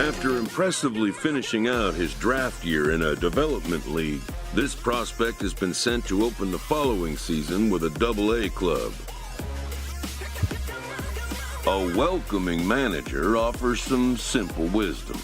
After impressively finishing out his draft year in a development league, this prospect has been sent to open the following season with a Double-A club. A welcoming manager offers some simple wisdom.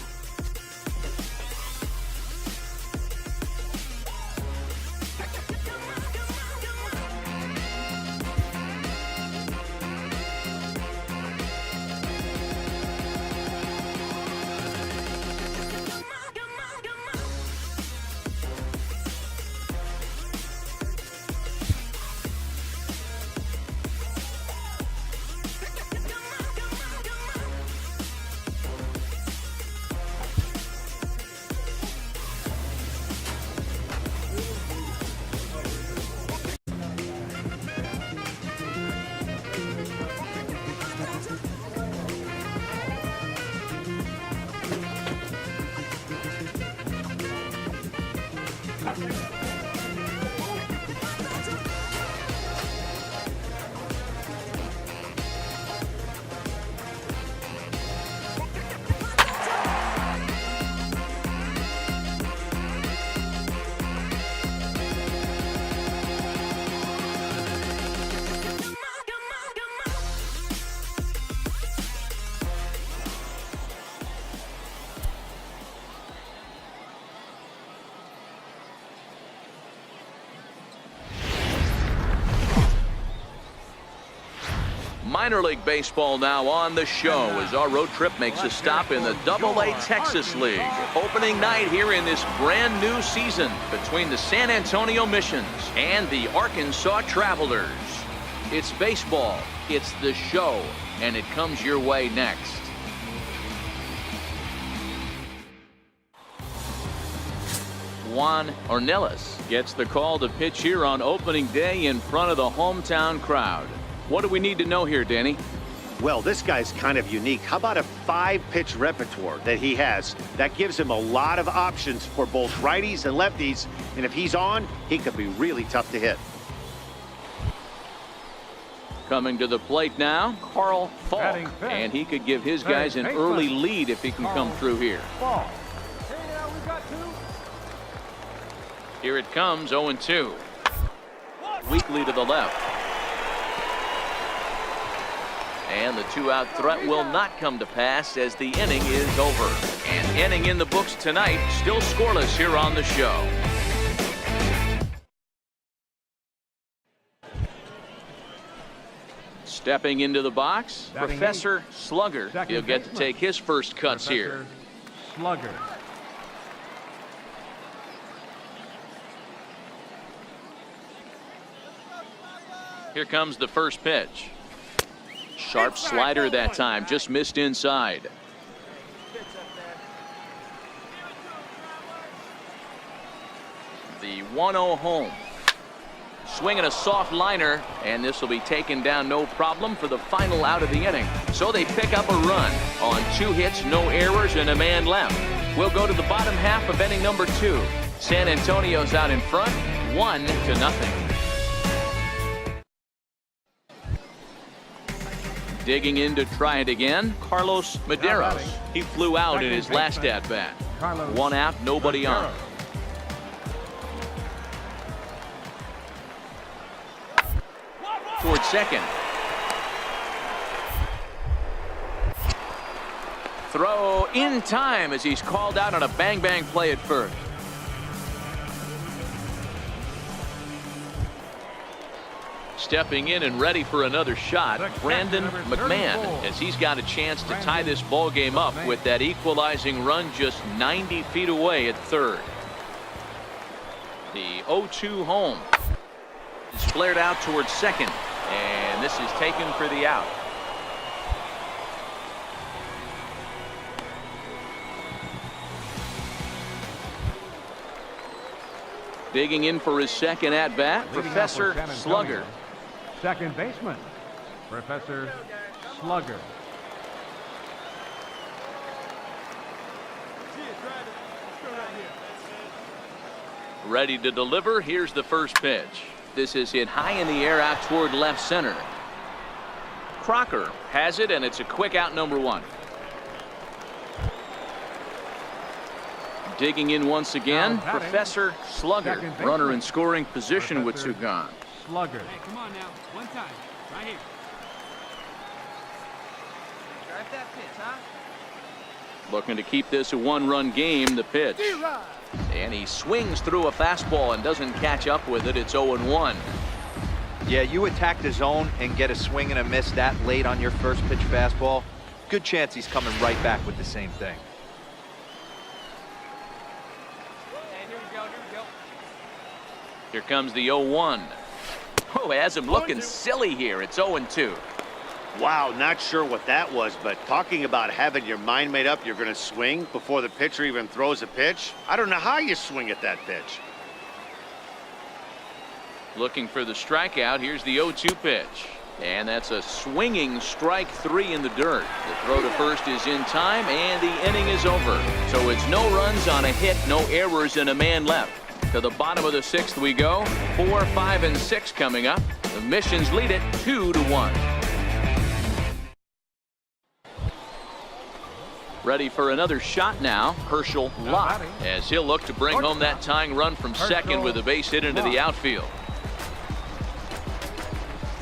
Minor League Baseball now on the show as our road trip makes a stop in the Double-A Texas League. Opening night here in this brand new season between the San Antonio Missions and the Arkansas Travelers. It's baseball, it's the show, and it comes your way next. Juan Ornelas gets the call to pitch here on opening day in front of the hometown crowd. What do we need to know here, Danny? Well, this guy's kind of unique. How about a 5-pitch repertoire that he has? That gives him a lot of options for both righties and lefties. And if he's on, he could be really tough to hit. Coming to the plate now, Carl Falk. And he could give his guys an early lead if he can come through here. Here it comes, 0-2. Weakly to the left. And the 2-out threat will not come to pass as the inning is over. An inning in the books tonight, still scoreless here on the show. Stepping into the box, Professor Slugger. He'll get to take his first cuts here. Slugger. Here comes the first pitch. Sharp slider that time, just missed inside. The 1-0 home. Swinging a soft liner, and this will be taken down no problem for the final out of the inning. So they pick up a run on 2 hits, no errors, and a man left. We'll go to the bottom half of inning number 2. San Antonio's out in front, 1-0. Digging in to try it again, Carlos Medeiros. He flew out in his last at-bat. 1 out, nobody on. Towards second. Throw in time as he's called out on a bang-bang play at first. Stepping in and ready for another shot, Brandon McMahon, as he's got a chance to tie this ball game up with that equalizing run just 90 feet away at third. The 0-2 home is flared out towards second, and this is taken for the out. Digging in for his second at-bat, Professor Slugger. Second baseman, Professor Slugger. Ready to deliver. Here's the first pitch. This is hit high in the air out toward left center. Crocker has it, and it's a quick out, number 1. Digging in once again, Now batting. Professor Slugger. Second baseman. Runner in scoring position with Professor two gone. Slugger. Hey, come on now. One time. Right here. Drive that pitch, huh? Looking to keep this a one-run game. The pitch. And he swings through a fastball and doesn't catch up with it. It's 0-1. Yeah, you attack the zone and get a swing and a miss that late on your first pitch fastball. Good chance he's coming right back with the same thing. Hey, here we go. Here we go. Here comes the 0-1. Oh, has him looking silly here. It's 0-2. Wow, not sure what that was, but talking about having your mind made up you're going to swing before the pitcher even throws a pitch. I don't know how you swing at that pitch. Looking for the strikeout. Here's the 0-2 pitch. And that's a swinging strike three in the dirt. The throw to first is in time, and the inning is over. So it's no runs on a hit, no errors, and a man left. To the bottom of the sixth we go. 4, 5, and 6 coming up. The Missions lead it 2-1. Ready for another shot now. Herschel Locke, as he'll look to bring home that tying run from second with a base hit into the outfield.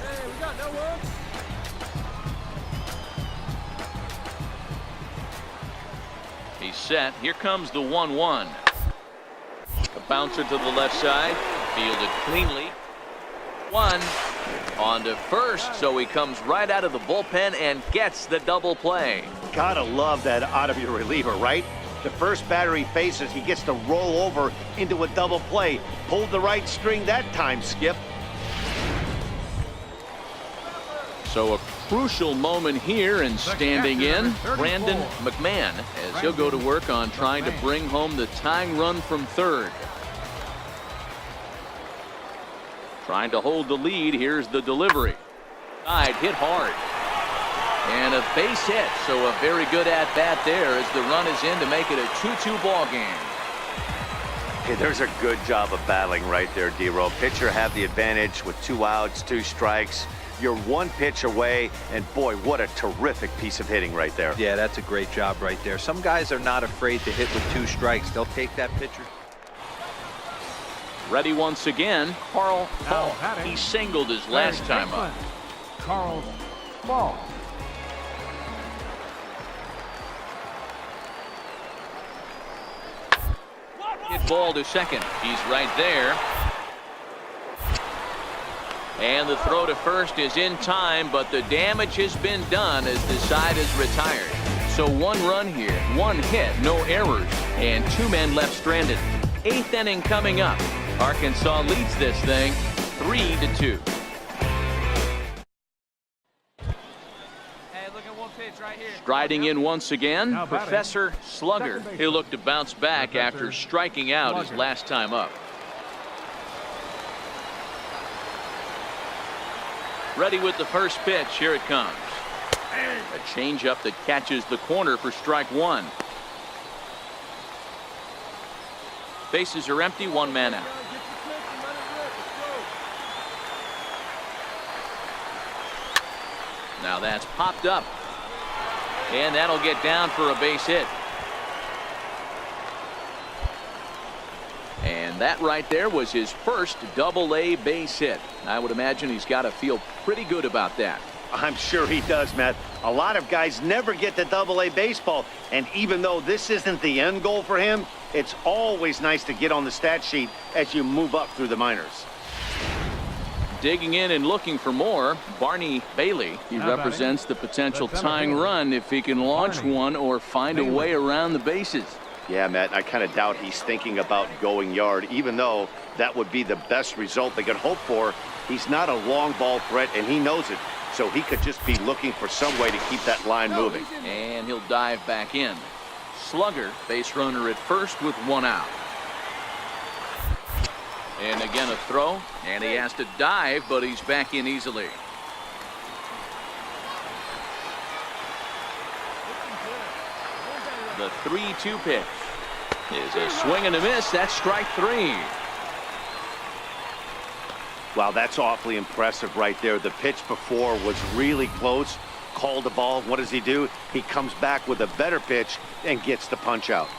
Hey, we got no one. He's set. Here comes the 1-1. A bouncer to the left side. Fielded cleanly. One. On to first, so he comes right out of the bullpen and gets the double play. Gotta love that out of your reliever, right? The first batter he faces, he gets to roll over into a double play. Pulled the right string that time, Skip. So a crucial moment here, and standing in, Brandon McMahon, as he'll go to work on trying to bring home the tying run from third. Trying to hold the lead. Here's the delivery. Side hit hard. And a base hit. So a very good at-bat there as the run is in to make it a 2-2 ball game. Hey, there's a good job of battling right there, D-Row. Pitcher have the advantage with 2 outs, 2 strikes. You're 1 pitch away, and boy, what a terrific piece of hitting right there. Yeah, that's a great job right there. Some guys are not afraid to hit with 2 strikes. They'll take that pitcher. Ready once again, Carl Now Paul. batting. He singled his last Third time baseman, up. Carl Paul. Hit ball to second. He's right there. And the throw to first is in time, but the damage has been done as the side is retired. So 1 run here, 1 hit, no errors, and 2 men left stranded. 8th inning coming up. Arkansas leads this thing 3-2. Hey, look at one pitch right here. Striding in once again, Now batting. Professor Slugger. Second baseman. He'll look to bounce back Professor after striking out his Slugger. last time up. Ready with the first pitch. Here it comes. A changeup that catches the corner for strike 1. Bases are empty, 1 man out. Now that's popped up. And that'll get down for a base hit. And that right there was his first double-A base hit. I would imagine he's got to feel pretty good about that. I'm sure he does, Matt. A lot of guys never get to Double-A baseball, and even though this isn't the end goal for him, it's always nice to get on the stat sheet as you move up through the minors. Digging in and looking for more, Barney Bailey. He Now represents the potential That's Emma tying Bailey. run if he can launch Barney one or find a Bailey. way around the bases. Yeah, Matt, I kind of doubt he's thinking about going yard, even though that would be the best result they could hope for. He's not a long ball threat, and he knows it, so he could just be looking for some way to keep that line moving. And he'll dive back in. Slugger, base runner at first with 1 out. And again a throw, and he has to dive, but he's back in easily. The 3-2 pitch is a swing and a miss. That's strike 3. Wow, that's awfully impressive right there. The pitch before was really close. Called the ball. What does he do? He comes back with a better pitch and gets the punch out.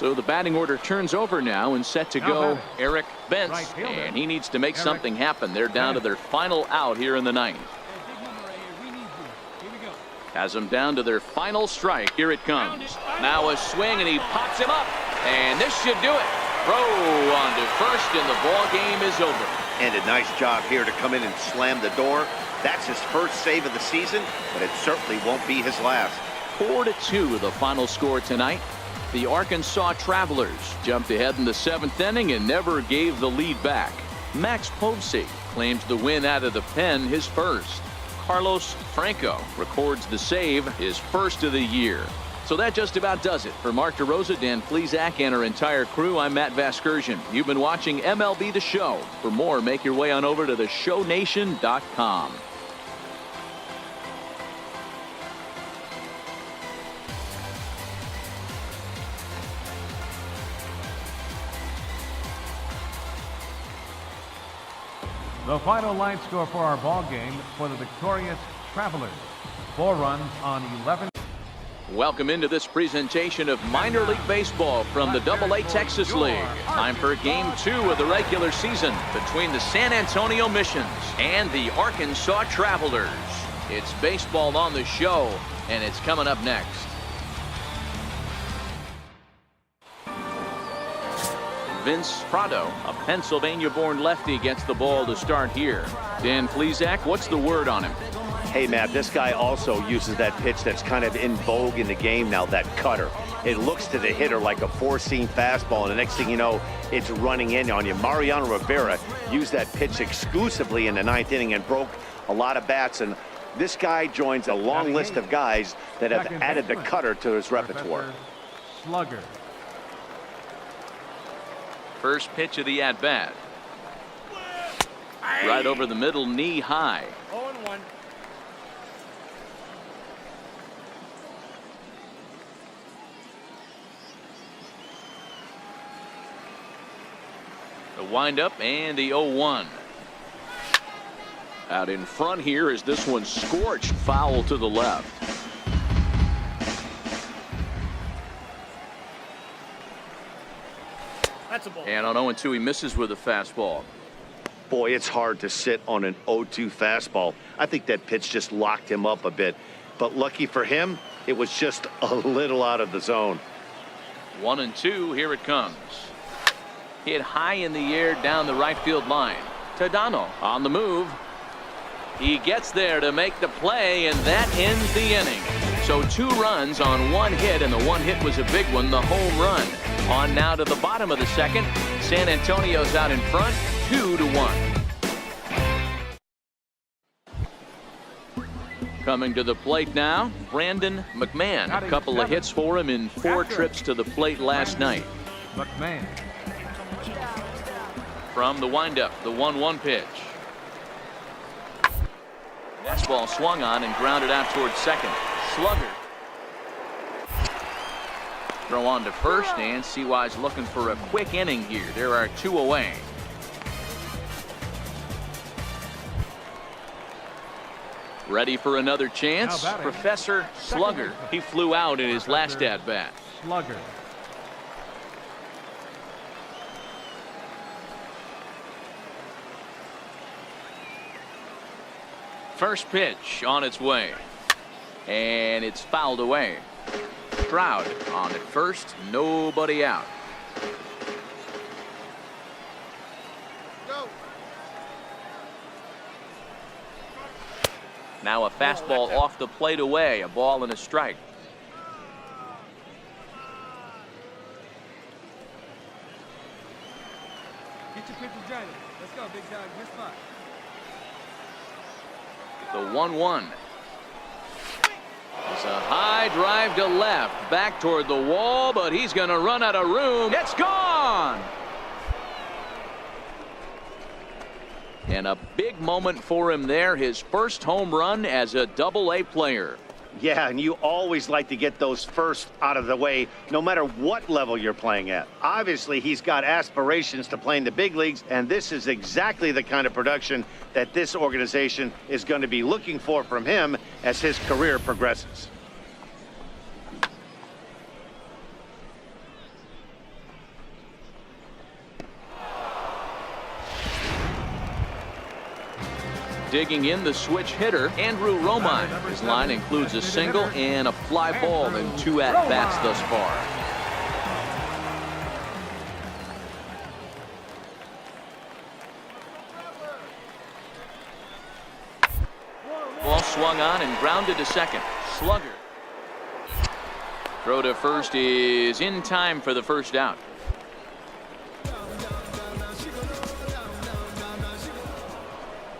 So the batting order turns over now and set to go Eric Bentz. Right fielder, And he needs to make Eric something happen. They're down to their final out here in the ninth. Hey, big number right here. We need you. Here we go. Has them down to their final strike. Here it comes. Now a swing, and he pops him up. And this should do it. Throw on to first, and the ball game is over. And a nice job here to come in and slam the door. That's his first save of the season, but it certainly won't be his last. 4-2 the final score tonight. The Arkansas Travelers jumped ahead in the 7th inning and never gave the lead back. Max Povsey claims the win out of the pen, his first. Carlos Franco records the save, his first of the year. So that just about does it. For Mark DeRosa, Dan Plesac, and our entire crew, I'm Matt Vasgersian. You've been watching MLB The Show. For more, make your way on over to theshownation.com. The final line score for our ball game for the victorious Travelers. 4 runs on 11. Welcome into this presentation of minor league baseball from the AA Texas League. Time for Game 2 of the regular season between the San Antonio Missions and the Arkansas Travelers. It's baseball on the show, and it's coming up next. Vince Prado, a Pennsylvania-born lefty, gets the ball to start here. Dan Plesac, what's the word on him? Hey, Matt, this guy also uses that pitch that's kind of in vogue in the game now, that cutter. It looks to the hitter like a four-seam fastball, and the next thing you know, it's running in on you. Mariano Rivera used that pitch exclusively in the 9th inning and broke a lot of bats, and this guy joins a long list of guys that have added the cutter to his repertoire. Slugger. First pitch of the at-bat. Right over the middle, knee high. 0-1. The windup and the 0-1. Out in front here is this one scorched foul to the left. That's a ball. And on 0-2 he misses with a fastball. Boy, it's hard to sit on an 0-2 fastball. I think that pitch just locked him up a bit. But lucky for him, it was just a little out of the zone. 1-2, here it comes. Hit high in the air down the right field line. Tadano on the move. He gets there to make the play, and that ends the inning. So 2 runs on 1 hit, and the 1 hit was a big one, the home run. On now to the bottom of the 2nd. San Antonio's out in front, 2-1. Coming to the plate now, Brandon McMahon. A couple of hits for him in 4 trips to the plate last night. McMahon. From the windup, the 1-1 pitch. Fastball swung on and grounded out towards second. Slugger. Throw on to first, and CY's looking for a quick inning here. There are 2 away. Ready for another chance? Professor Slugger. He flew out in his last at-bat. Slugger. First pitch on its way. And it's fouled away. Stroud on at first, nobody out. Go. Now a fastball off the plate away, a ball and a strike. Get your pitcher Johnny. Let's go, big dog. Good spot. The 1-1. It's a high drive to left, back toward the wall, but he's going to run out of room. It's gone! And a big moment for him there, his first home run as a AA player. Yeah, and you always like to get those first out of the way, no matter what level you're playing at. Obviously, he's got aspirations to play in the big leagues, and this is exactly the kind of production that this organization is going to be looking for from him as his career progresses. Digging in, the switch hitter, Andrew Romine. His line includes a single and a fly ball in 2 at-bats thus far. Ball swung on and grounded to second. Slugger. Throw to first is in time for the first out.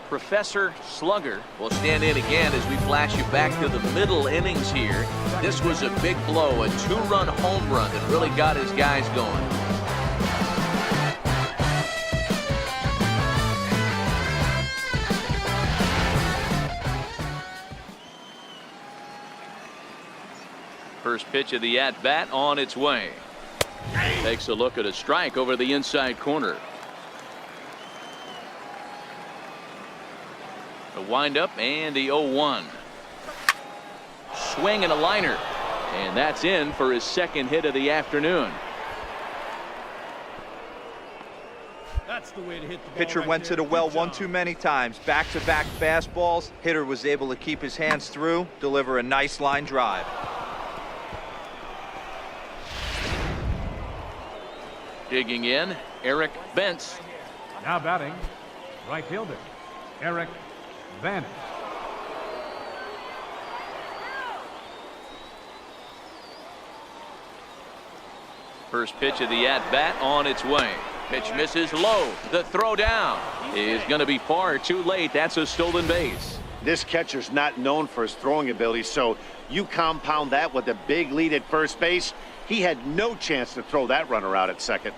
Professor Slugger will stand in again as we flash you back to the middle innings here. This was a big blow, a 2-run home run that really got his guys going. First pitch of the at-bat on its way. Takes a look at a strike over the inside corner. The windup and the 0-1. Swing and a liner. And that's in for his second hit of the afternoon. That's the way to hit the ball. Pitcher went to the well one too many times. Back-to-back fastballs. Hitter was able to keep his hands through, deliver a nice line drive. Digging in, Eric Bentz. Now batting, right fielder, Eric Bentz. First pitch of the at-bat on its way. Pitch misses low. The throw down is going to be far too late. That's a stolen base. This catcher's not known for his throwing ability, so you compound that with a big lead at first base. He had no chance to throw that runner out at second.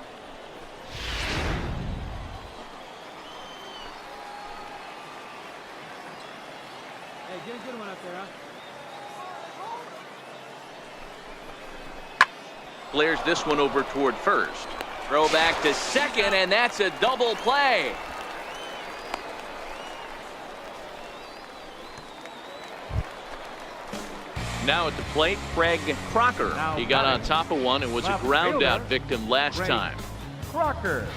Hey, get a good one up there, huh? Flares this one over toward first. Throw back to second, and that's a double play. Now at the plate, Craig Crocker. He got on top of one and was a ground out victim last time. Crocker.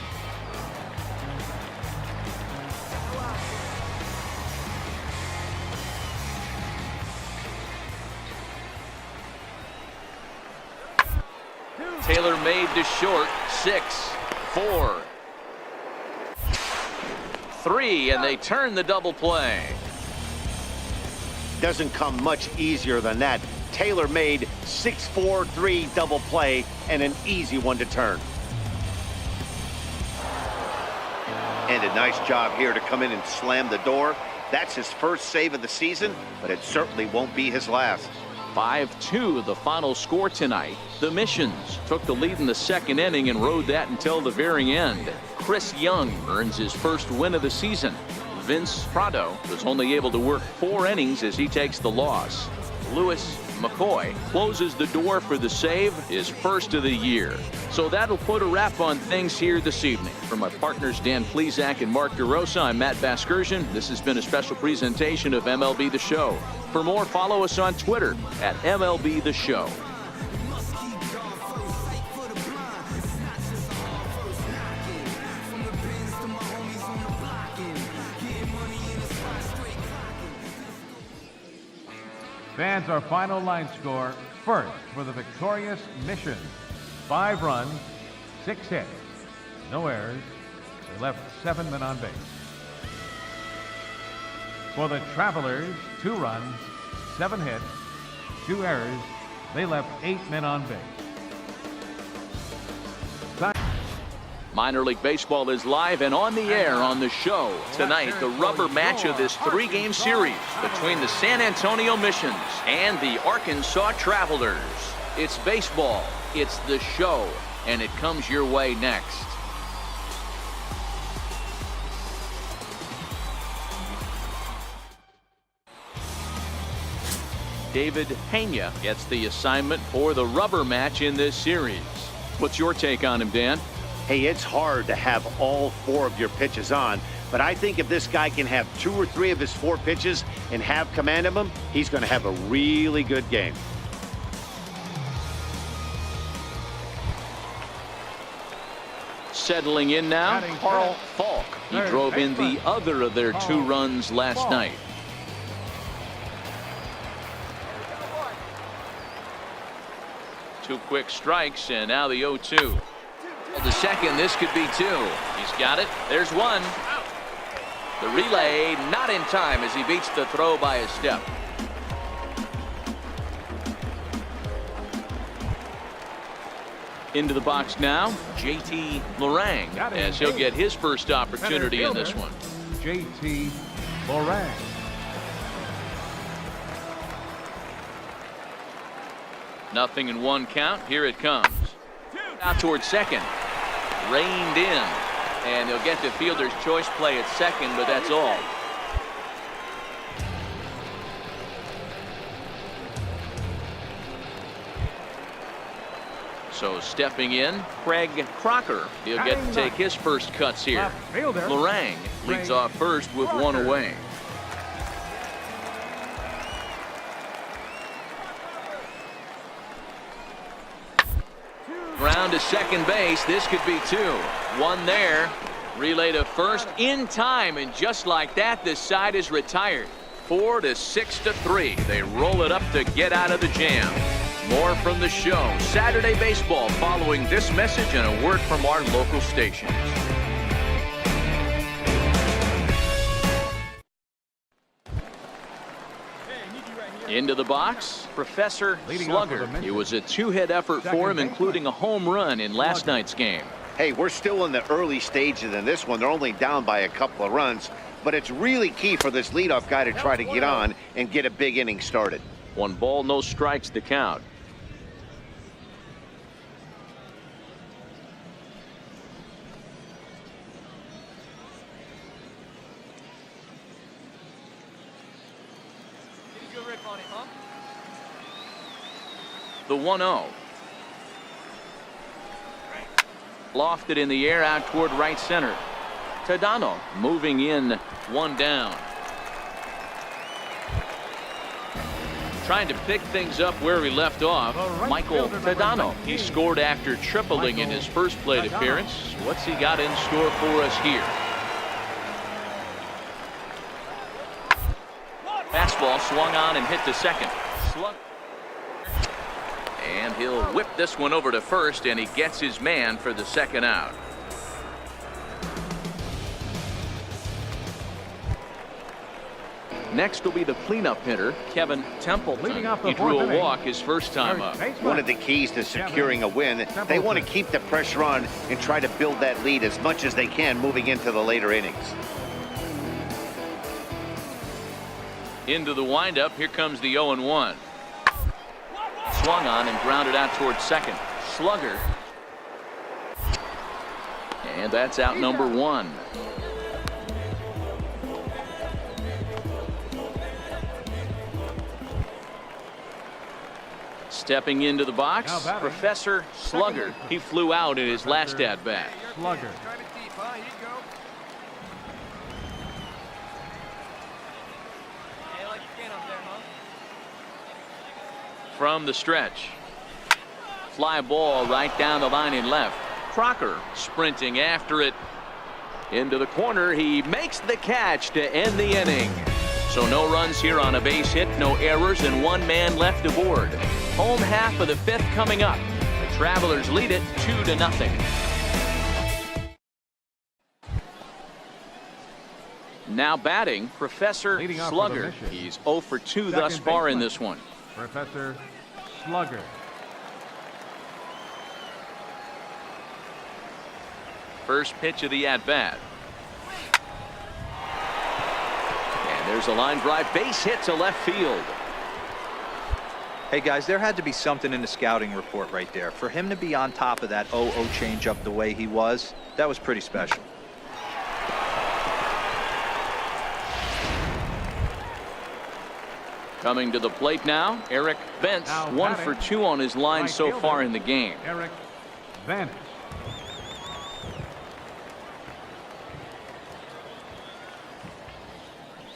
Taylor made to short. 6, 4, 3, and they turn the double play. Doesn't come much easier than that. Taylor made 6-4-3 double play and an easy one to turn. And a nice job here to come in and slam the door. That's his first save of the season, but it certainly won't be his last. 5-2 the final score tonight. The Missions took the lead in the second inning and rode that until the very end. Chris Young earns his first win of the season. Vince Prado was only able to work 4 innings as he takes the loss. Lewis McCoy closes the door for the save, his first of the year. So that'll put a wrap on things here this evening. For my partners Dan Plesac and Mark DeRosa, I'm Matt Vasgersian. This has been a special presentation of MLB The Show. For more, follow us on Twitter at MLB The Show. Fans, our final line score. First for the victorious Mission. 5 runs, 6 hits, no errors. They left 7 men on base. For the Travelers, 2 runs, 7 hits, 2 errors. They left 8 men on base. Minor League Baseball is live and on the air on the show. Tonight, the rubber match of this 3-game series between the San Antonio Missions and the Arkansas Travelers. It's baseball, it's the show, and it comes your way next. David Pena gets the assignment for the rubber match in this series. What's your take on him, Dan? Hey, it's hard to have all 4 of your pitches on, but I think if this guy can have 2 or 3 of his 4 pitches and have command of them, he's going to have a really good game. Settling in now, Carl Falk. He drove in the other of their 2 runs last night. Two quick strikes, and now the 0-2. The second, this could be 2. He's got it. There's 1. The relay not in time as he beats the throw by a step. Into the box now, JT Lorang, as he'll get his first opportunity in this one. JT Lorang. Nothing in 1 count. Here it comes. Out towards second. Reined in. And they'll get the fielder's choice play at second, but that's all. So stepping in, Craig Crocker. He'll get to take his first cuts here. Lorang leads off first with 1 away. Ground to second base. This could be 2. 1 there. Relay to first in time, and just like that, this side is retired. 4 to 6 to 3. They roll it up to get out of the jam. More from the show. Saturday Baseball following this message and a word from our local stations. Into the box, Professor Slugger. It was a 2-hit effort for him, including a home run in last night's game. Hey, we're still in the early stages in this one. They're only down by a couple of runs, but it's really key for this leadoff guy to try to get on and get a big inning started. 1 ball, no strikes to count. The 1-0. Lofted in the air out toward right center. Tadano moving in, 1 down. Trying to pick things up where we left off. Michael Tadano. He scored after tripling in his first plate appearance. What's he got in store for us here? Fastball swung on and hit to second. And he'll whip this one over to first, and he gets his man for the second out. Next will be the cleanup hitter, Kevin Templeton. He drew a walk his first time up. One of the keys to securing a win, they want to keep the pressure on and try to build that lead as much as they can moving into the later innings. Into the windup, here comes the 0-1. Swung on and grounded out towards second. Slugger. And that's out number 1. Stepping into the box, Professor Slugger. He flew out in his last at-bat. Slugger. From the stretch. Fly ball right down the line in left. Crocker sprinting after it. Into the corner. He makes the catch to end the inning. So no runs here on a base hit, no errors, and 1 man left aboard. Home half of the 5th coming up. The Travelers lead it 2-0. Now batting, Professor Slugger. He's 0 for 2 thus far in this one. Professor Slugger. First pitch of the at-bat. And there's a line drive, base hit to left field. Hey guys, there had to be something in the scouting report right there. For him to be on top of that 0-0 changeup the way he was, that was pretty special. Coming to the plate now, Eric Bentz, 1 for 2 on his line so far in the game. Eric Bentz.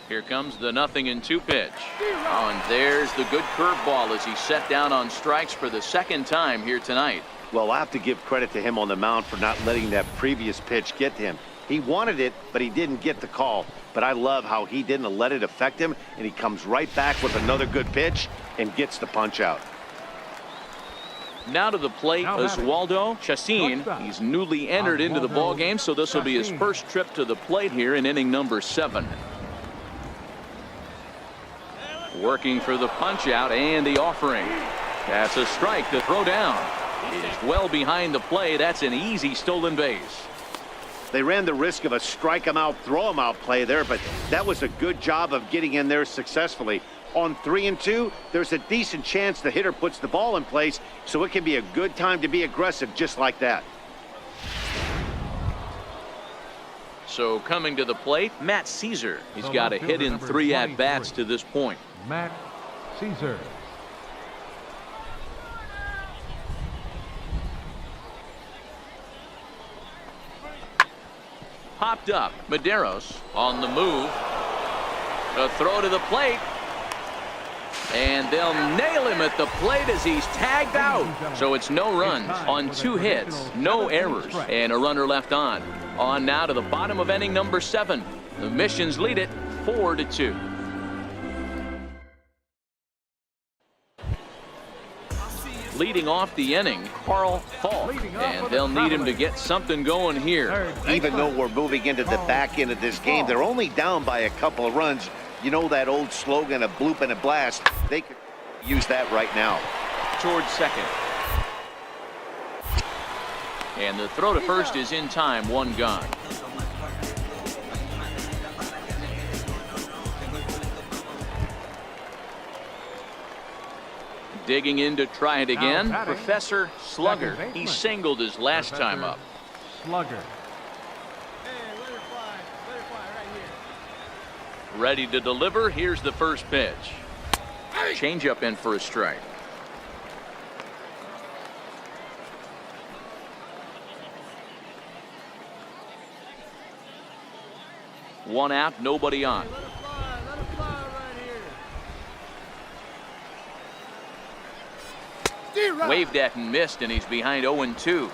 Here comes the 0-2 pitch. Oh, and there's the good curveball as he's set down on strikes for the second time here tonight. Well, I have to give credit to him on the mound for not letting that previous pitch get to him. He wanted it, but he didn't get the call. But I love how he didn't let it affect him, and he comes right back with another good pitch and gets the punch out. Now to the plate, Oswaldo Chacin. He's newly entered into the ball game, so this will be his first trip to the plate here in inning number 7. Working for the punch out and the offering. That's a strike to throw down. Is well behind the play. That's an easy stolen base. They ran the risk of a strike him out, throw him out play there, but that was a good job of getting in there successfully. On 3-2, there's a decent chance the hitter puts the ball in place, so it can be a good time to be aggressive just like that. So coming to the plate, Matt Caesar. He's got a hit in 3 at-bats to this point. Matt Caesar. Popped up. Medeiros on the move. A throw to the plate. And they'll nail him at the plate as he's tagged out. So it's no runs on 2 hits, no errors, and a runner left on. On now to the bottom of inning number 7. The Missions lead it 4-2. Leading off the inning, Carl Falk, and they'll need him to get something going here. Even though we're moving into the back end of this game, they're only down by a couple of runs. You know that old slogan, a bloop and a blast. They could use that right now. Towards second. And the throw to first is in time, 1 gone. Digging in to try it again, Professor Slugger. He singled his last time up. Slugger. Ready to deliver. Here's the first pitch. Changeup in for a strike. One out, nobody on. Waved at and missed, and he's behind 0-2.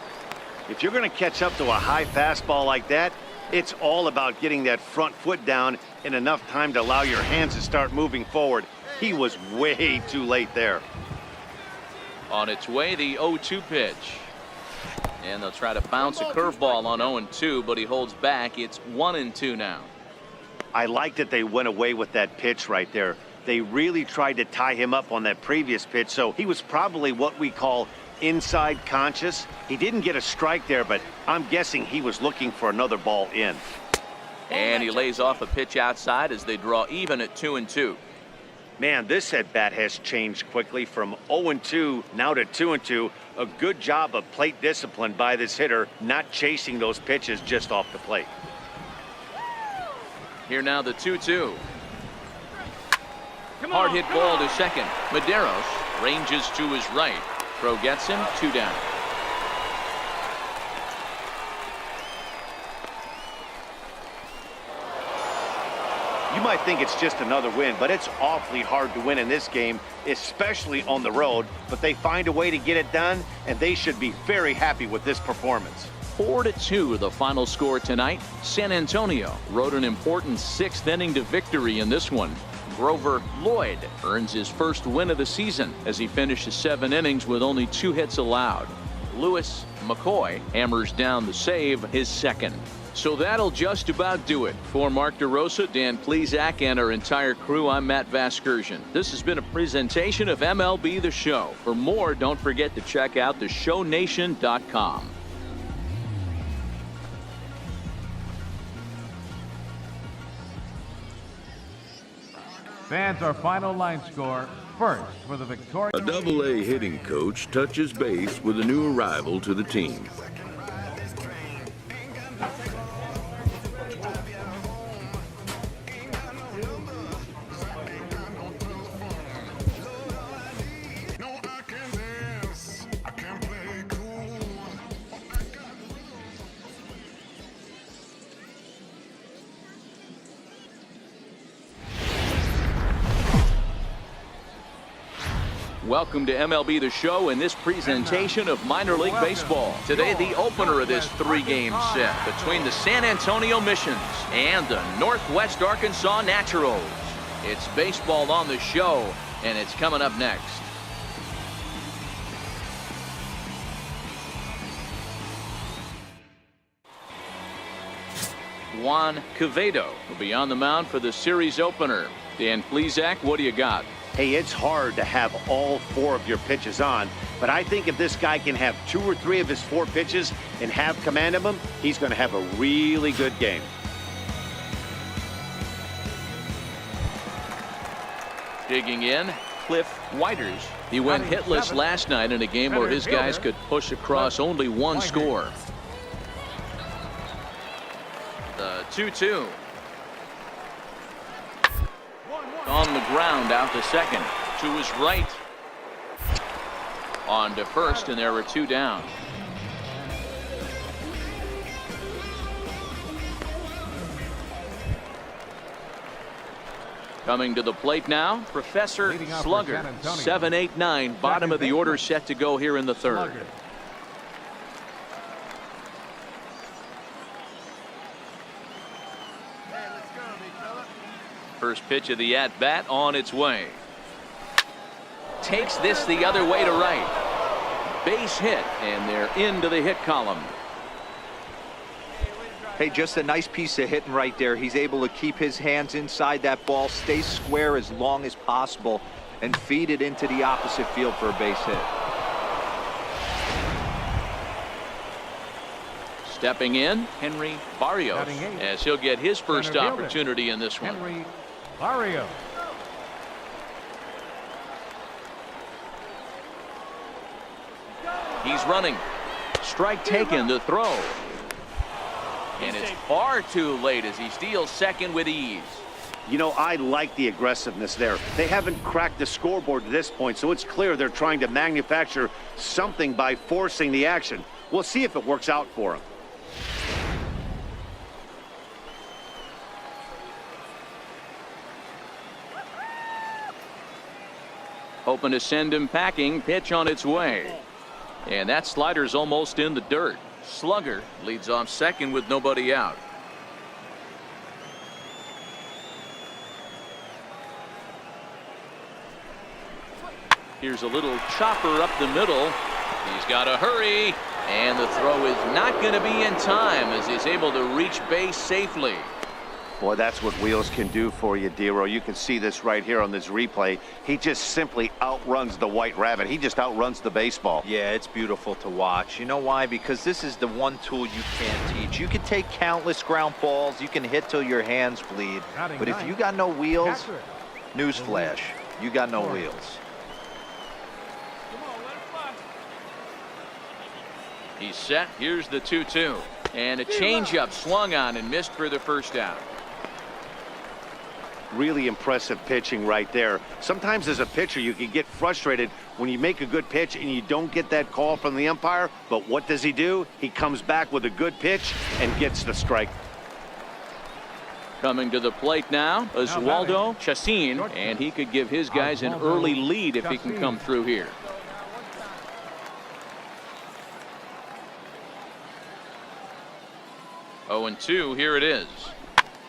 If you're going to catch up to a high fastball like that, it's all about getting that front foot down in enough time to allow your hands to start moving forward. He was way too late there. On its way, the 0-2 pitch. And they'll try to bounce a curveball on 0-2, but he holds back. It's 1-2 now. I like that they went away with that pitch right there. They really tried to tie him up on that previous pitch, so he was probably what we call inside conscious. He didn't get a strike there, but I'm guessing he was looking for another ball in. And he lays off a pitch outside as they draw even at 2-2. Man, this at-bat has changed quickly from 0-2 now to 2-2. A good job of plate discipline by this hitter, not chasing those pitches just off the plate. Here now the 2-2. Hard hit ball to second. Medeiros ranges to his right. Throw gets him, 2 down. You might think it's just another win, but it's awfully hard to win in this game, especially on the road. But they find a way to get it done, and they should be very happy with this performance. 4-2 the final score tonight. San Antonio rode an important 6th inning to victory in this one. Grover Lloyd earns his first win of the season as he finishes 7 innings with only 2 hits allowed. Lewis McCoy hammers down the save, his second. So that'll just about do it. For Mark DeRosa, Dan Plesac, and our entire crew, I'm Matt Vasgersian. This has been a presentation of MLB The Show. For more, don't forget to check out theshownation.com. Fans, our final line score. First for the Victoria. A Double-A hitting coach touches base with a new arrival to the team. welcome to MLB The Show in this presentation of minor league baseball. Today, the opener of this three-game set between the San Antonio Missions and the Northwest Arkansas Naturals. It's baseball on the show, and it's coming up next. Juan Quevedo will be on the mound for the series opener. Dan Plesac, what do you got? Hey, it's hard to have all 4 of your pitches on, but I think if this guy can have 2 or 3 of his 4 pitches and have command of them, he's going to have a really good game. Digging in, Cliff Whiters. He went hitless last night in a game where his guys could push across only 1 score. The 2-2. On the ground, out to second. To his right. On to first, and there were 2 down. Coming to the plate now, Professor Slugger. 7-8-9, bottom of the order set to go here in the third. First pitch of the at-bat on its way. Takes this the other way to right. Base hit, and they're into the hit column. Hey, just a nice piece of hitting right there. He's able to keep his hands inside that ball, stay square as long as possible, and feed it into the opposite field for a base hit. Stepping in, Henry Barrios, as he'll get his first opportunity in this one. Henry Barrios. He's running. Strike taken, the throw. And it's far too late as he steals second with ease. You know, I like the aggressiveness there. They haven't cracked the scoreboard to this point, so it's clear they're trying to manufacture something by forcing the action. We'll see if it works out for them. Hoping to send him packing. Pitch on its way. And that slider's almost in the dirt. Slugger leads off second with nobody out. Here's a little chopper up the middle. He's got to hurry. And the throw is not going to be in time as he's able to reach base safely. Boy, that's what wheels can do for you, Dero. You can see this right here on this replay. He just simply outruns the White Rabbit. He just outruns the baseball. Yeah, it's beautiful to watch. You know why? Because this is the one tool you can't teach. You can take countless ground balls. You can hit till your hands bleed. But if you got no wheels, newsflash, you got no wheels. He's set. Here's the 2-2. And a changeup swung on and missed for the first out. Really impressive pitching right there. Sometimes as a pitcher you can get frustrated when you make a good pitch and you don't get that call from the umpire, but what does he do? He comes back with a good pitch and gets the strike. Coming to the plate now, Oswaldo Chacin, and he could give his guys an early lead if he can come through here. Oh, and 2, here it is.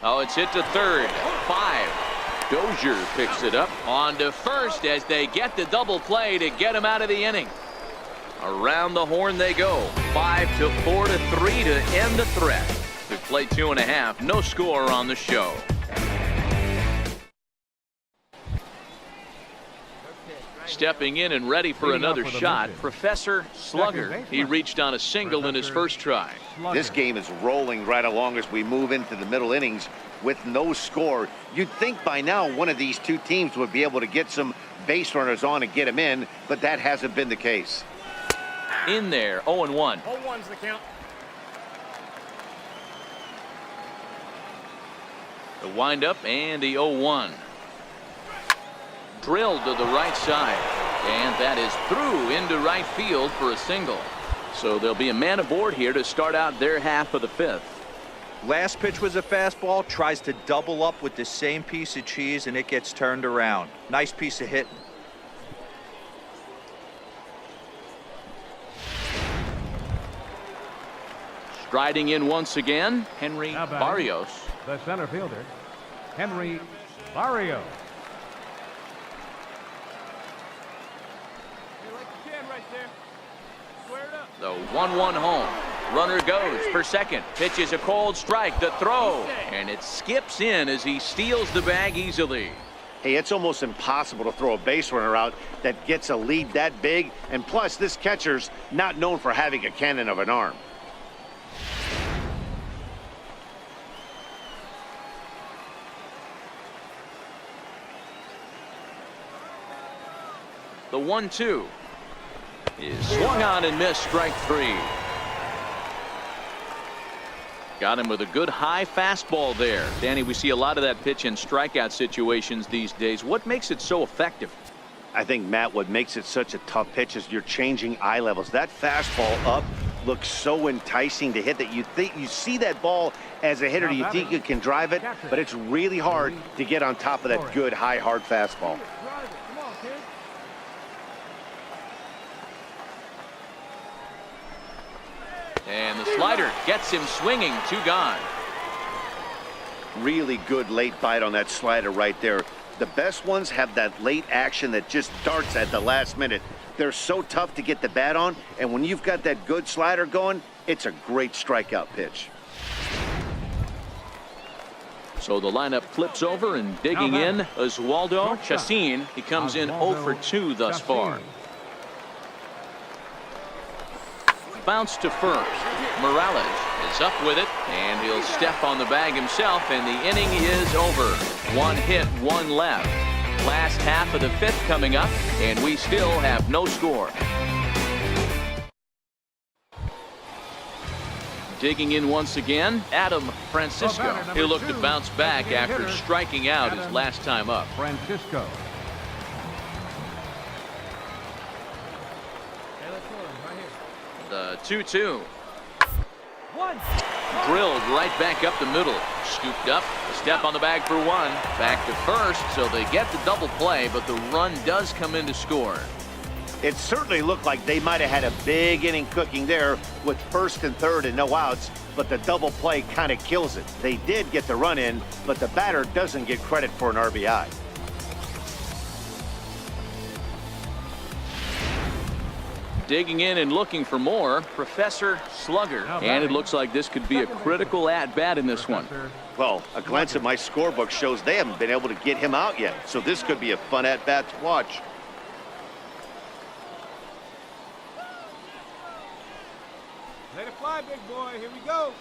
Oh, it's hit to third. 5. Dozier picks it up. On to first as they get the double play to get him out of the inning. Around the horn they go. 5 to 4 to 3 to end the threat. We play 2.5. No score on the show. Stepping in and ready for another shot, Professor Slugger. He reached on a single in his first try. This game is rolling right along as we move into the middle innings with no score. You'd think by now one of these 2 teams would be able to get some base runners on and get them in, but that hasn't been the case. In there, 0-1. 0-1's the count. The windup and the 0-1. Drilled to the right side, and that is through into right field for a single. So there'll be a man aboard here to start out their half of the 5th. Last pitch was a fastball, tries to double up with the same piece of cheese, and it gets turned around. Nice piece of hitting. Striding in once again, Henry Now batting, Barrios. the center fielder, Henry Barrios. Hey, like you can right there. Square it up. The 1-1 home. Runner goes for second. Pitches a cold strike. The throw. And it skips in as he steals the bag easily. Hey, it's almost impossible to throw a base runner out that gets a lead that big. And plus, this catcher's not known for having a cannon of an arm. The 1-2 is swung on and missed. Strike 3. Got him with a good high fastball there. Danny, we see a lot of that pitch in strikeout situations these days. What makes it so effective? I think, Matt, what makes it such a tough pitch is you're changing eye levels. That fastball up looks so enticing to hit that you think you see that ball as a hitter, you think you can drive it, but it's really hard to get on top of that good high hard fastball. Come on, kid. And the slider gets him swinging. 2 gone. Really good late bite on that slider right there. The best ones have that late action that just darts at the last minute. They're so tough to get the bat on, and when you've got that good slider going, it's a great strikeout pitch. So the lineup flips over, and digging in, Oswaldo Chacin. He comes in 0 for 2 thus far. Bounce to first. Morales is up with it, and he'll step on the bag himself, and the inning is over. 1 hit, 1 left. Last half of the 5th coming up, and we still have no score. Digging in once again, Adam Francisco. He'll look to bounce back after striking out his last time up. Francisco. Hey, let's go. Right here. The 2-2. Drilled right back up the middle. Scooped up. A step on the bag for 1. Back to first, so they get the double play, but the run does come in to score. It certainly looked like they might have had a big inning cooking there with first and third and no outs, but the double play kind of kills it. They did get the run in, but the batter doesn't get credit for an RBI. Digging in and looking for more, Professor Slugger. And it looks like this could be a critical at-bat in this one. Well, a glance at my scorebook shows they haven't been able to get him out yet, so this could be a fun at-bat to watch. Let it fly, big boy. Here we go.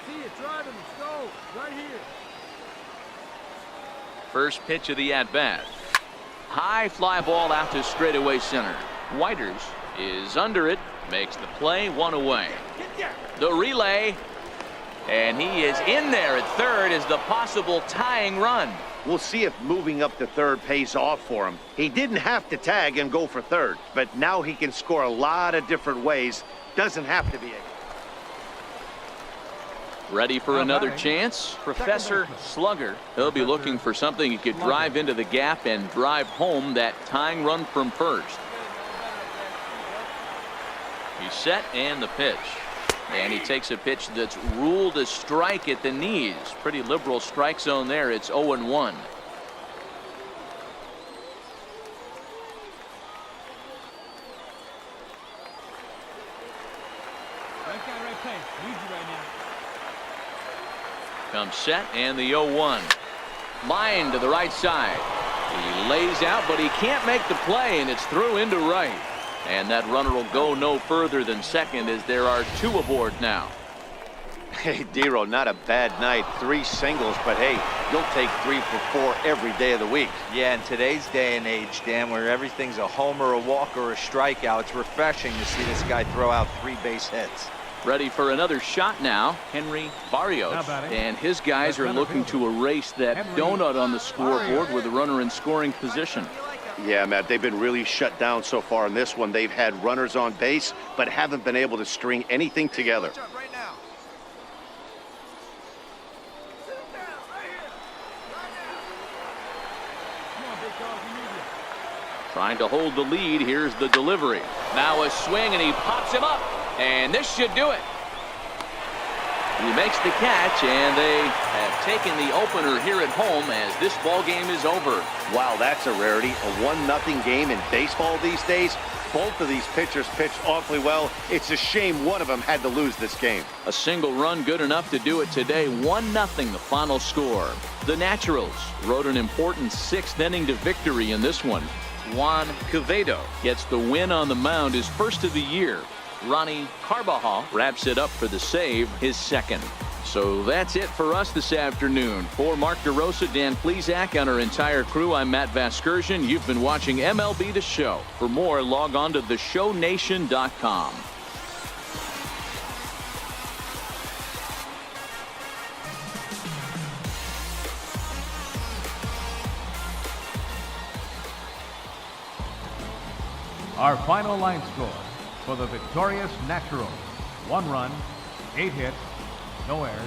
See it, driving. Let's go. Right here. First pitch of the at-bat. High fly ball out to straightaway center. Whiters is under it, makes the play, 1 away. The relay, and he is in there at third as the possible tying run. We'll see if moving up to third pays off for him. He didn't have to tag and go for third, but now he can score a lot of different ways. Doesn't have to be a... Ready for another chance? Professor Slugger. He'll be looking for something he could drive into the gap and drive home that tying run from first. He's set and the pitch. And he takes a pitch that's ruled a strike at the knees. Pretty liberal strike zone there. It's 0-1. Right guy, right place. Need you right now. Comes set and the 0-1. Line to the right side. He lays out, but he can't make the play, and it's through into right. And that runner will go no further than second as there are 2 aboard now. Hey, Dero, not a bad night. 3 singles, but hey, you'll take 3 for 4 every day of the week. Yeah, in today's day and age, Dan, where everything's a homer, a walk, or a strikeout, it's refreshing to see this guy throw out 3 base hits. Ready for another shot now, Henry Barrios. And his guys are looking to erase that donut on the scoreboard with a runner in scoring position. Yeah, Matt, they've been really shut down so far in this one. They've had runners on base, but haven't been able to string anything together. Right now. Come on, big dog. We need you. Trying to hold the lead. Here's the delivery. Now a swing, and he pops him up. And this should do it. He makes the catch, and they have taken the opener here at home as this ball game is over. Wow, that's a rarity. A 1-0 game in baseball these days. Both of these pitchers pitched awfully well. It's a shame one of them had to lose this game. A single run good enough to do it today. 1-0 the final score. The Naturals rode an important 6th inning to victory in this one. Juan Quevedo gets the win on the mound, his first of the year. Ronnie Carbajal wraps it up for the save, his second. So that's it for us this afternoon. For Mark DeRosa, Dan Plesac, and our entire crew, I'm Matt Vasgersian. You've been watching MLB The Show. For more, log on to theshownation.com. Our final line score for the victorious Naturals: 1 run, 8 hits, no errors.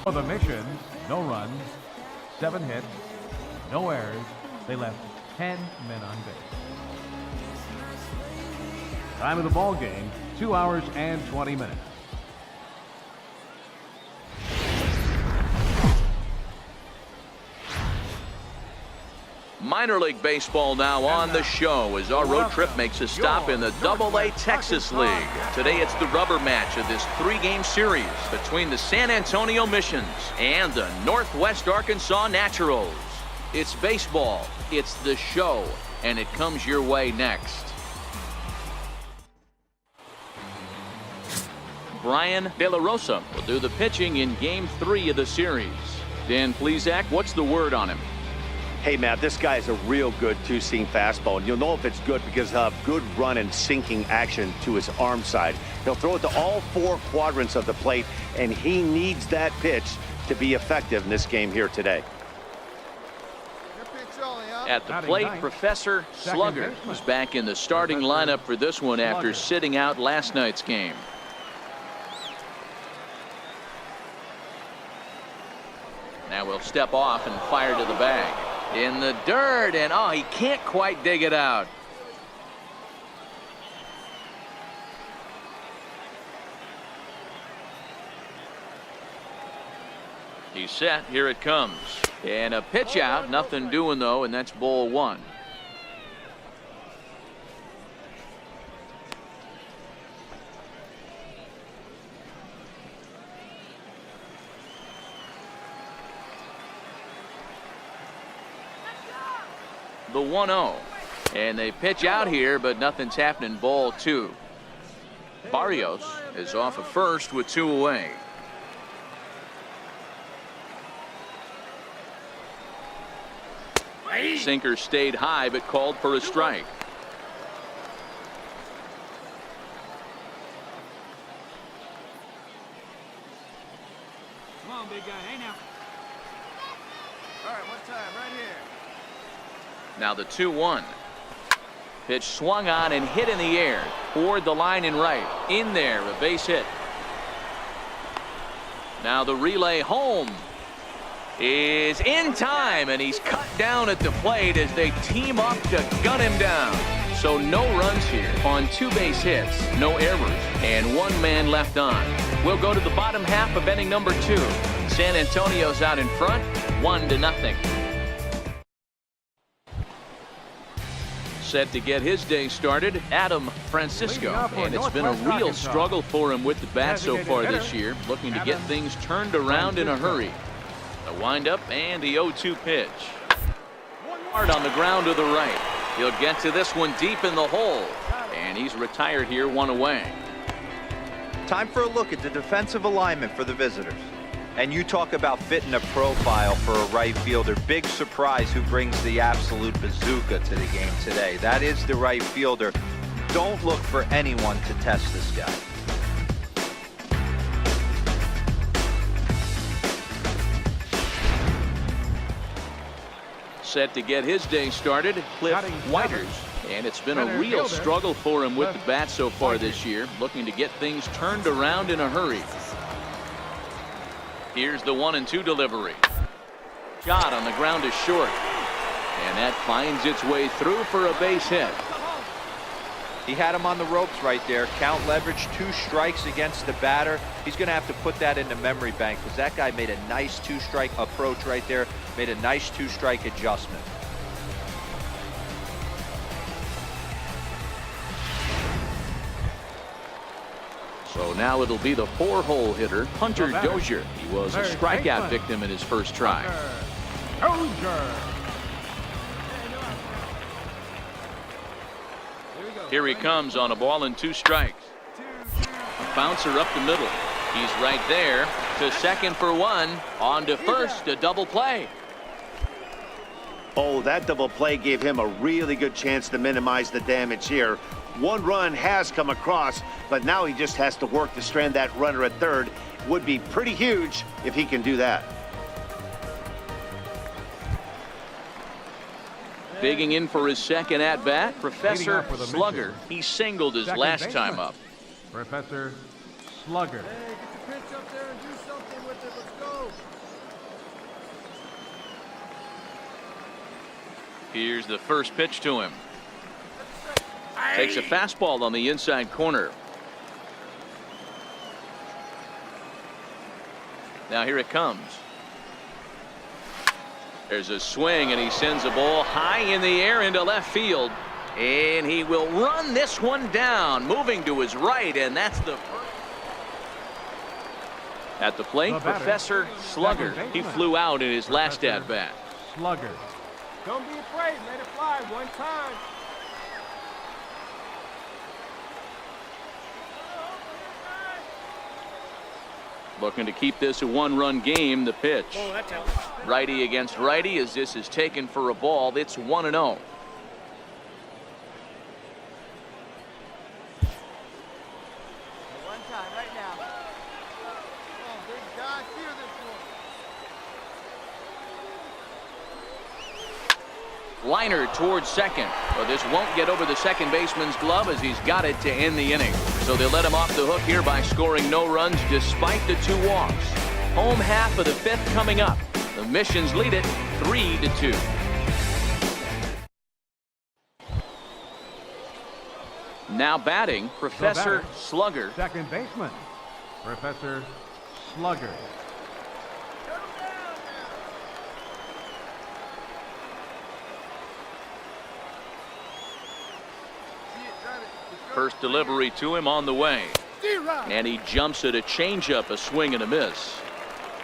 For the Missions, no runs, 7 hits, no errors. They left 10 men on base. Time of the ball game, 2 hours and 20 minutes. Minor League Baseball now on the show as our road trip makes a stop in the AA Texas League. Today it's the rubber match of this 3-game series between the San Antonio Missions and the Northwest Arkansas Naturals. It's baseball, it's the show, and it comes your way next. Brian De La Rosa will do the pitching in Game 3 of the series. Dan Plesac, what's the word on him? Hey, Matt, this guy is a real good two-seam fastball, and you'll know if it's good because he'll have good run and sinking action to his arm side. He'll throw it to all 4 quadrants of the plate, and he needs that pitch to be effective in this game here today. At the plate, Professor Slugger was back in the starting lineup for this one after sitting out last night's game. Now we'll step off and fire to the bag. In the dirt, and oh, he can't quite dig it out. He's set. Here it comes. And a pitch out. Nothing doing, though, and that's ball 1. The 1-0. And they pitch out here, but nothing's happening. Ball 2. Barrios is off of first with 2 away. Sinker stayed high, but called for a strike. Come on, big guy. Hey, now. All right, what time? Right here. Now the 2-1. Pitch swung on and hit in the air toward the line and right. In there, a base hit. Now the relay home is in time, and he's cut down at the plate as they team up to gun him down. So no runs here on 2 base hits, no errors, and 1 man left on. We'll go to the bottom half of inning number 2. San Antonio's out in front, 1-0. Set to get his day started, Adam Francisco, and it's been a real struggle for him with the bat so far this year, looking to get things turned around in a hurry. The windup and the 0-2 pitch. Hard on the ground to the right. He'll get to this one deep in the hole, and he's retired here, 1 away. Time for a look at the defensive alignment for the visitors. And you talk about fitting a profile for a right fielder. Big surprise who brings the absolute bazooka to the game today. That is the right fielder. Don't look for anyone to test this guy. Set to get his day started, Cliff Whiters. And it's been a real struggle for him with the bat so far this year, looking to get things turned around in a hurry. Here's the 1-2 delivery. Shot on the ground is short. And that finds its way through for a base hit. He had him on the ropes right there. Count leverage, 2 strikes against the batter. He's going to have to put that in the memory bank because that guy made a nice 2-strike approach right there, made a nice 2-strike adjustment. So now it'll be the 4-hole hitter, Hunter Dozier. He was a strikeout victim in his first try. Here he comes on a ball and 2 strikes. A bouncer up the middle. He's right there to second for 1. On to first, a double play. Oh, that double play gave him a really good chance to minimize the damage here. 1 run has come across, but now he just has to work to strand that runner at third. Would be pretty huge if he can do that. Digging in for his second at-bat, Professor Slugger. He singled his last time up. Professor Slugger. Hey, get the pitch up there and do something with it. Let's go. Here's the first pitch to him. Takes a fastball on the inside corner. Now here it comes. There's a swing, and he sends a ball high in the air into left field. And he will run this one down, moving to his right, and that's the first. At the plate, Professor Slugger. He flew out in his last at-bat. Slugger. Don't be afraid. Let it fly one time. Looking to keep this a 1-run game. The pitch. Righty against righty as this is taken for a ball. It's 1-0. One time right now. Come on, big guy. Steer this one. Liner towards second. But this won't get over the second baseman's glove as he's got it to end the inning. So they let him off the hook here by scoring no runs despite the 2 walks. Home half of the 5th coming up. The Missions lead it 3-2. Now batting, Professor Slugger. Second baseman, Professor Slugger. First delivery to him on the way. And he jumps at a changeup, a swing and a miss.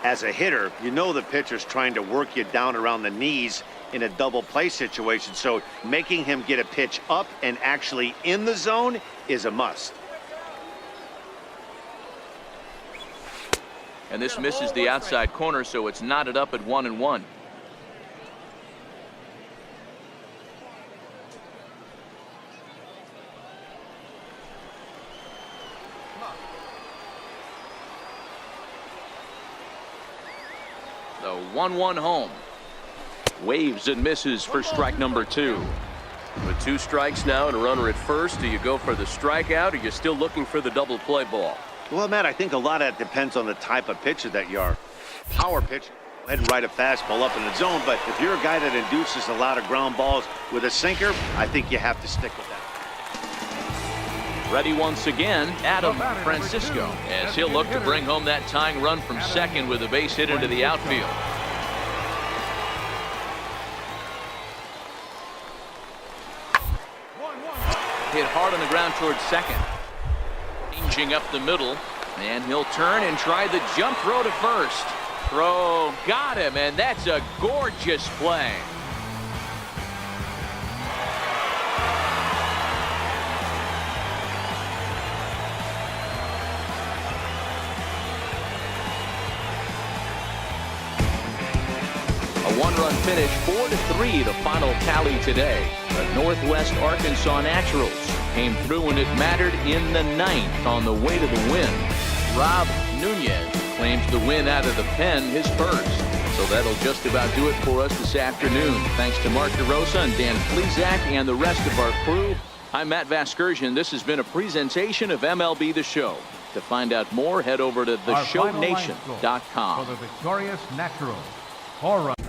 As a hitter, you know the pitcher's trying to work you down around the knees in a double play situation, so making him get a pitch up and actually in the zone is a must. And this misses the outside corner, so it's knotted up at 1-1. The 1-1 home. Waves and misses for strike number 2. With 2 strikes now and a runner at first, do you go for the strikeout or are you still looking for the double play ball? Well, Matt, I think a lot of that depends on the type of pitcher that you are. Power pitcher, go ahead and ride a fastball up in the zone, but if you're a guy that induces a lot of ground balls with a sinker, I think you have to stick with that. Ready once again, Adam Francisco, as he'll look to bring home that tying run from second with a base hit into the outfield. Hit hard on the ground towards second. Changing up the middle, and he'll turn and try the jump throw to first. Throw got him, and that's a gorgeous play. A 1-run finish, 4-3 the final tally today. The Northwest Arkansas Naturals came through when it mattered in the 9th on the way to the win. Rob Nunez claims the win out of the pen, his first. So that'll just about do it for us this afternoon. Thanks to Mark DeRosa and Dan Flezak and the rest of our crew. I'm Matt Vasgersian. This has been a presentation of MLB The Show. To find out more, head over to theshownation.com. For the victorious Naturals. 4 runs.